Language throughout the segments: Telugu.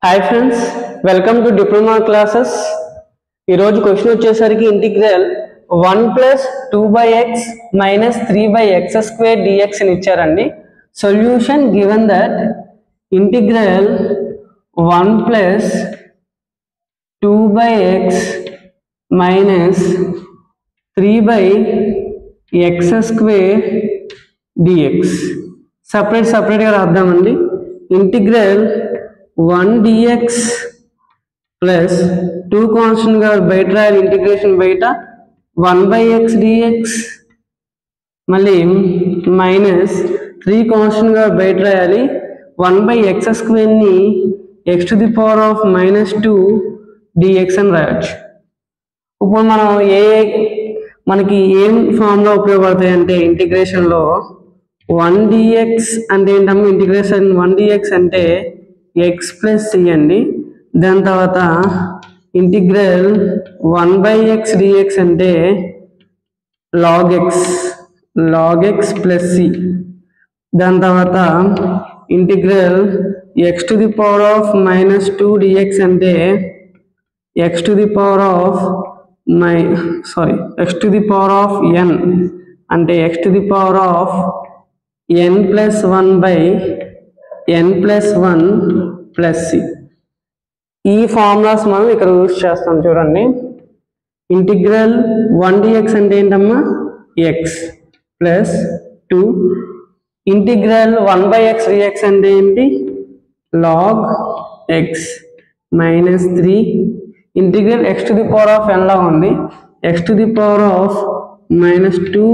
Hi friends, welcome to diploma classes. ఈరోజు క్వశ్చన్ వచ్చేసరికి ఇంటిగ్రల్ 1+2/x - 3/x² dx అని ఇచ్చారండి. Solution given that integral 1+2/x - 3/x² dx. సపరేట్గా రాద్దామండి. ఇంటిగ్రల్ 1 dx ప్లస్ 2 కాన్స్టెంట్ గా బయట రాయాలి, ఇంటిగ్రేషన్ బయట 1/x dx, మళ్ళీ మైనస్ 3 కాన్స్టెంట్ గా బయట రాయాలి, 1/x² ని x⁻² dx అని రాయొచ్చు. ఇప్పుడు మనం మనకి ఏం ఫార్ములా ఉపయోగపడతాయి అంటే ఇంటిగ్రేషన్లో 1 dx అంటే ఏంటమ్మా, ఇంటిగ్రేషన్ 1 dx అంటే x ప్లస్ c అండి. దాని తర్వాత ఇంటిగ్రల్ 1/x dx అంటే log x ప్లస్ c. దాని తర్వాత ఇంటిగ్రల్ x⁻² dx అంటే x⁻n అంటే x⁻n+1/n+1 ప్లస్ c. ఈ ఫార్ములాస్ మనం ఇక్కడ యూజ్ చేస్తాం చూడండి. ఇంటిగ్రల్ 1 dx అంటే ఏంటమ్మా, x plus 2. Integral 1/x dx అంటే ఏంటి, log x minus 3. Integral x⁻n లా ఉంది, x⁻² + 1/-2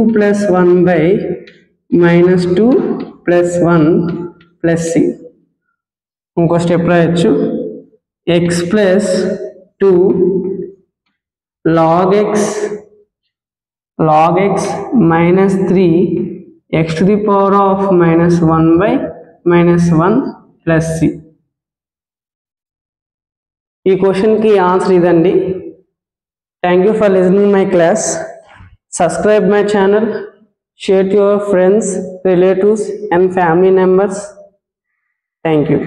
+ 1 ప్లస్ c. ఇంకో స్టెప్ రాయొచ్చు, x plus 2 log x minus 3 x⁻1/-1 plus c. ఈ క్వశ్చన్కి ఆన్సర్ ఇదండి. Thank you for listening my class. Subscribe my channel, share to your friends, relatives and family members. Thank you.